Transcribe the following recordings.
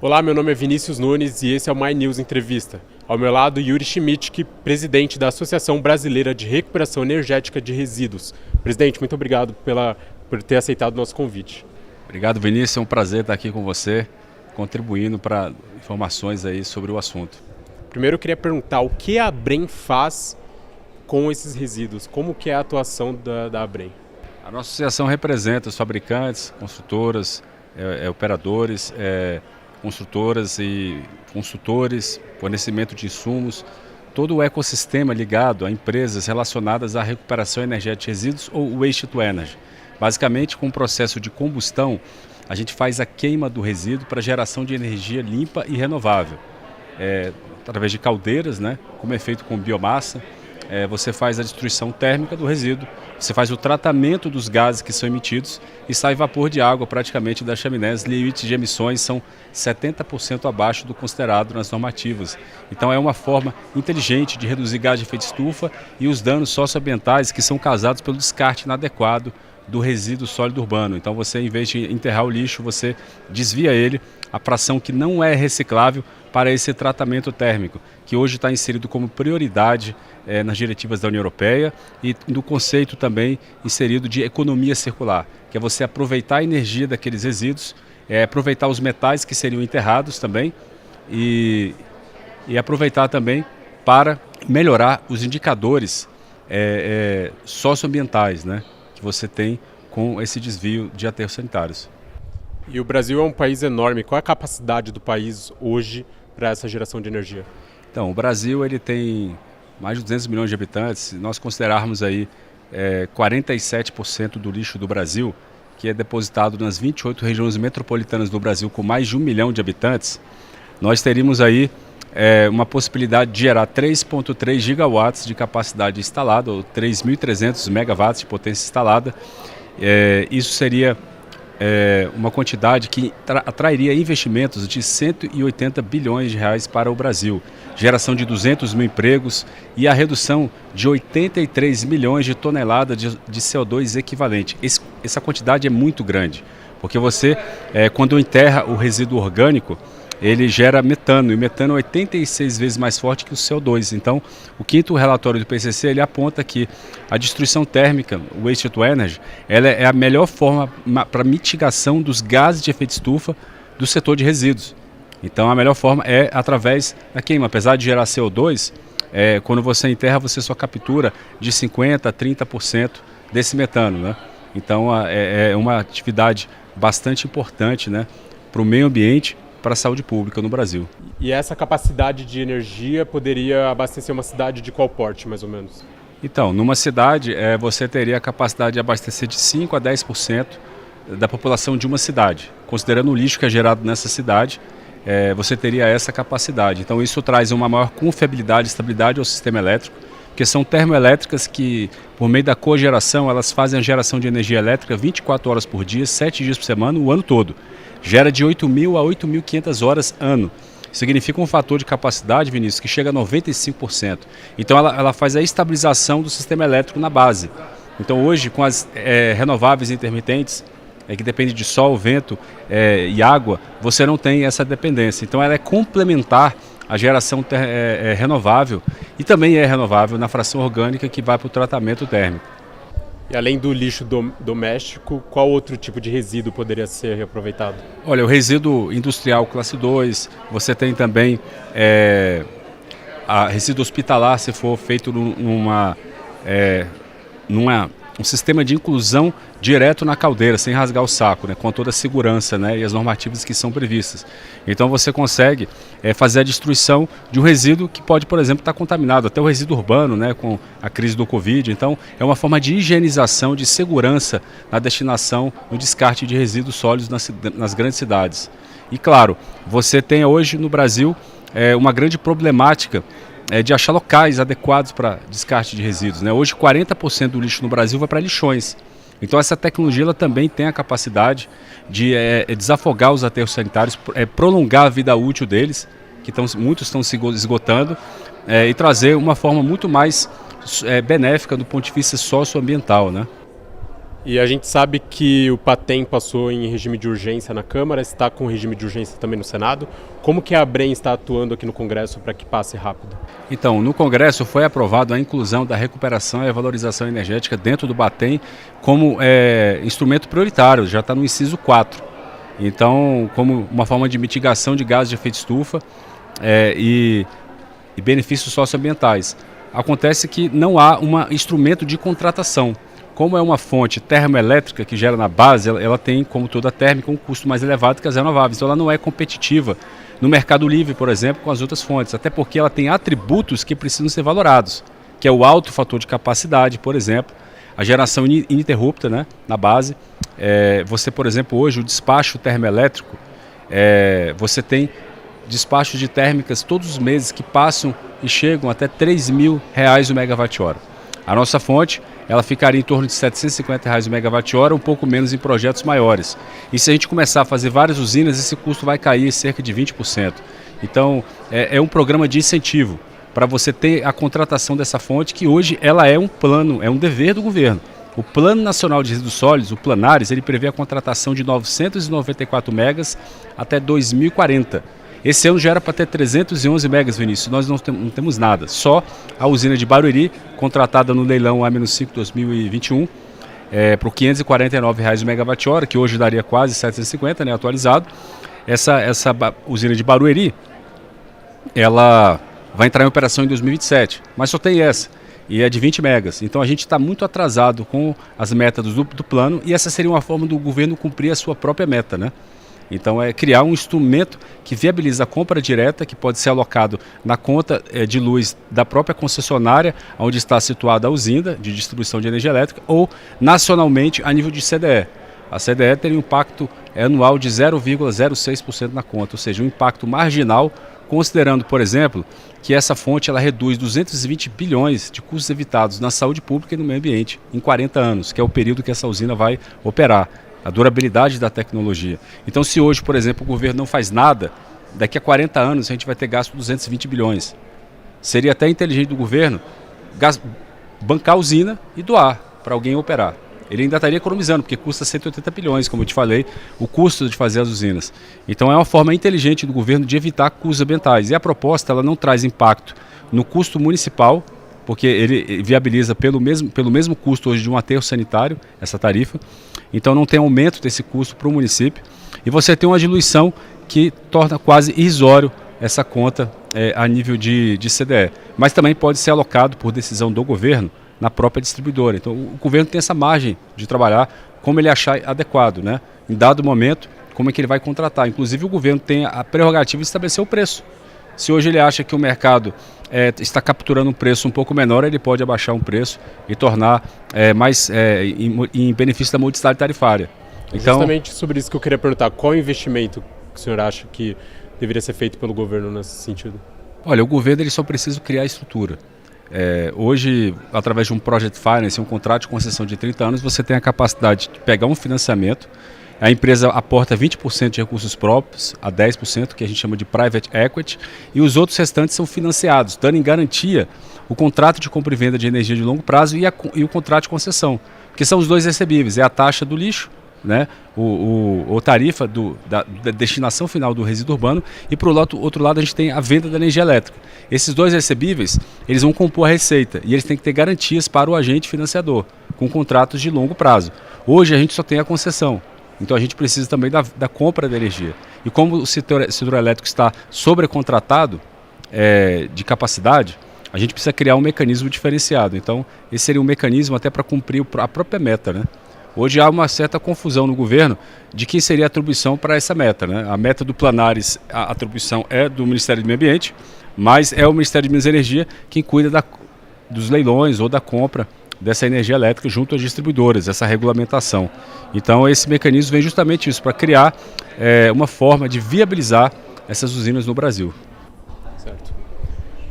Olá, meu nome é Vinícius Nunes e esse é o My News Entrevista. Ao meu lado, Yuri Schmidt, presidente da Associação Brasileira de Recuperação Energética de Resíduos. Presidente, muito obrigado por ter aceitado o nosso convite. Obrigado, Vinícius. É um prazer estar aqui com você, contribuindo para informações aí sobre o assunto. Primeiro, eu queria perguntar o que a Abrem faz com esses resíduos? Como que é a atuação da Abrem? A nossa associação representa os fabricantes, construtoras, operadores, construtoras e consultores, fornecimento de insumos, todo o ecossistema ligado a empresas relacionadas à recuperação energética de resíduos ou waste to energy. Basicamente, com o processo de combustão, a gente faz a queima do resíduo para geração de energia limpa e renovável. Através de caldeiras, né, como é feito com biomassa, você faz a destruição térmica do resíduo, você faz o tratamento dos gases que são emitidos e sai vapor de água praticamente das chaminés. Limites de emissões são 70% abaixo do considerado nas normativas. Então é uma forma inteligente de reduzir gás de efeito estufa e os danos socioambientais que são causados pelo descarte inadequado do resíduo sólido urbano. Então você, em vez de enterrar o lixo, você desvia ele, a fração que não é reciclável, para esse tratamento térmico, que hoje está inserido como prioridade nas diretivas da União Europeia e no conceito também inserido de economia circular, que é você aproveitar a energia daqueles resíduos, aproveitar os metais que seriam enterrados também e aproveitar também para melhorar os indicadores socioambientais, né, que você tem com esse desvio de aterros sanitários. E o Brasil é um país enorme. Qual é a capacidade do país hoje para essa geração de energia? Então, o Brasil ele tem mais de 200 milhões de habitantes. Se nós considerarmos aí 47% do lixo do Brasil, que é depositado nas 28 regiões metropolitanas do Brasil com mais de 1 milhão de habitantes, nós teríamos aí uma possibilidade de gerar 3,3 gigawatts de capacidade instalada, ou 3.300 megawatts de potência instalada. Isso seria uma quantidade que atrairia investimentos de 180 bilhões de reais para o Brasil, geração de 200 mil empregos e a redução de 83 milhões de toneladas de CO2 equivalente. Essa quantidade é muito grande, porque você, quando enterra o resíduo orgânico, ele gera metano, e o metano é 86 vezes mais forte que o CO2. Então, o quinto relatório do PCC, ele aponta que a destruição térmica, o waste to energy, ela é a melhor forma para mitigação dos gases de efeito estufa do setor de resíduos. Então, a melhor forma é através da queima. Apesar de gerar CO2, quando você enterra, você só captura de 50% a 30% desse metano, né? Então, é uma atividade bastante importante, né, para o meio ambiente, para a saúde pública no Brasil. E essa capacidade de energia poderia abastecer uma cidade de qual porte, mais ou menos? Então, numa cidade, você teria a capacidade de abastecer de 5% a 10% da população de uma cidade. Considerando o lixo que é gerado nessa cidade, você teria essa capacidade. Então, isso traz uma maior confiabilidade e estabilidade ao sistema elétrico, porque são termoelétricas que, por meio da cogeração, elas fazem a geração de energia elétrica 24 horas por dia, 7 dias por semana, o ano todo. Gera de 8.000 a 8.500 horas ano. Significa um fator de capacidade, Vinícius, que chega a 95%. Então ela faz a estabilização do sistema elétrico na base. Então hoje, com as renováveis intermitentes, que depende de sol, vento e água, você não tem essa dependência. Então ela é complementar à geração renovável e também é renovável na fração orgânica que vai para o tratamento térmico. E além do lixo doméstico, qual outro tipo de resíduo poderia ser reaproveitado? Olha, o resíduo industrial classe 2, você tem também resíduo hospitalar, se for feito um sistema de inclusão direto na caldeira, sem rasgar o saco, né, com toda a segurança, né, e as normativas que são previstas. Então você consegue fazer a destruição de um resíduo que pode, por exemplo, estar contaminado, até o resíduo urbano, né, com a crise do Covid. Então é uma forma de higienização, de segurança na destinação, no descarte de resíduos sólidos nas grandes cidades. E claro, você tem hoje no Brasil uma grande problemática de achar locais adequados para descarte de resíduos, né? Hoje 40% do lixo no Brasil vai para lixões. Então essa tecnologia ela também tem a capacidade de desafogar os aterros sanitários, prolongar a vida útil deles, que muitos estão se esgotando, e trazer uma forma muito mais benéfica do ponto de vista socioambiental, né? E a gente sabe que o Patem passou em regime de urgência na Câmara, está com regime de urgência também no Senado. Como que a ABREM está atuando aqui no Congresso para que passe rápido? Então, no Congresso foi aprovado a inclusão da recuperação e a valorização energética dentro do Patem como instrumento prioritário, já está no inciso 4. Então, como uma forma de mitigação de gases de efeito estufa e benefícios socioambientais. Acontece que não há um instrumento de contratação. Como é uma fonte termoelétrica que gera na base, ela tem, como toda térmica, um custo mais elevado que as renováveis. Então ela não é competitiva no mercado livre, por exemplo, com as outras fontes. Até porque ela tem atributos que precisam ser valorados, que é o alto fator de capacidade, por exemplo, a geração ininterrupta, né, na base. Você, por exemplo, hoje o despacho termoelétrico, você tem despachos de térmicas todos os meses que passam e chegam até R$3.000 o megawatt-hora. A nossa fonte, ela ficaria em torno de R$750 o megawatt-hora, um pouco menos em projetos maiores. E se a gente começar a fazer várias usinas, esse custo vai cair cerca de 20%. Então, é um programa de incentivo para você ter a contratação dessa fonte, que hoje ela é um plano, é um dever do governo. O Plano Nacional de Resíduos Sólidos, o Planares, ele prevê a contratação de 994 megas até 2040. Esse ano já era para ter 311 megas, Vinícius. Nós não temos nada. Só a usina de Barueri, contratada no leilão A-5 2021, por R$549 o megawatt-hora, que hoje daria quase 750, né, atualizado. Essa usina de Barueri, ela vai entrar em operação em 2027, mas só tem essa, e é de 20 megas. Então a gente está muito atrasado com as metas do plano, e essa seria uma forma do governo cumprir a sua própria meta, né? Então é criar um instrumento que viabiliza a compra direta, que pode ser alocado na conta de luz da própria concessionária, onde está situada a usina de distribuição de energia elétrica, ou nacionalmente a nível de CDE. A CDE teria um impacto anual de 0,06% na conta, ou seja, um impacto marginal, considerando, por exemplo, que essa fonte ela reduz 220 bilhões de custos evitados na saúde pública e no meio ambiente em 40 anos, que é o período que essa usina vai operar. A durabilidade da tecnologia. Então, se hoje, por exemplo, o governo não faz nada, daqui a 40 anos a gente vai ter gasto 220 bilhões. Seria até inteligente do governo bancar a usina e doar para alguém operar. Ele ainda estaria economizando, porque custa 180 bilhões, como eu te falei, o custo de fazer as usinas. Então, é uma forma inteligente do governo de evitar custos ambientais. E a proposta ela não traz impacto no custo municipal, porque ele viabiliza pelo mesmo custo hoje de um aterro sanitário, essa tarifa. Então não tem aumento desse custo para o município. E você tem uma diluição que torna quase irrisório essa conta a nível de CDE. Mas também pode ser alocado por decisão do governo na própria distribuidora. Então o governo tem essa margem de trabalhar como ele achar adequado, né? Em dado momento, como é que ele vai contratar. Inclusive o governo tem a prerrogativa de estabelecer o preço. Se hoje ele acha que o mercado está capturando um preço um pouco menor, ele pode abaixar um preço e tornar mais em benefício da modicidade tarifária. Então, justamente sobre isso que eu queria perguntar, qual o investimento que o senhor acha que deveria ser feito pelo governo nesse sentido? Olha, o governo ele só precisa criar estrutura. Hoje, através de um Project Finance, um contrato de concessão de 30 anos, você tem a capacidade de pegar um financiamento. A empresa aporta 20% de recursos próprios, a 10%, que a gente chama de Private Equity, e os outros restantes são financiados, dando em garantia o contrato de compra e venda de energia de longo prazo e o contrato de concessão, que são os dois recebíveis, é a taxa do lixo, né, o tarifa da destinação final do resíduo urbano, e por outro lado a gente tem a venda da energia elétrica. Esses dois recebíveis, eles vão compor a receita, e eles têm que ter garantias para o agente financiador, com contratos de longo prazo. Hoje a gente só tem a concessão. Então a gente precisa também da compra da energia. E como o setor elétrico está sobrecontratado de capacidade, a gente precisa criar um mecanismo diferenciado. Então esse seria um mecanismo até para cumprir a própria meta, né? Hoje há uma certa confusão no governo de quem seria a atribuição para essa meta, né? A meta do Planares, a atribuição é do Ministério do Meio Ambiente, mas é o Ministério de Minas e Energia quem cuida dos leilões ou da compra dessa energia elétrica junto às distribuidoras, essa regulamentação. Então esse mecanismo vem justamente isso, para criar uma forma de viabilizar essas usinas no Brasil. Certo.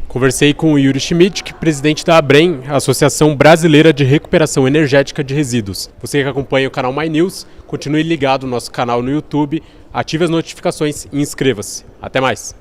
Conversei com o Yuri Schmidt, presidente da ABREM, Associação Brasileira de Recuperação Energética de Resíduos. Você que acompanha o canal My News, continue ligado no nosso canal no YouTube, ative as notificações e inscreva-se. Até mais!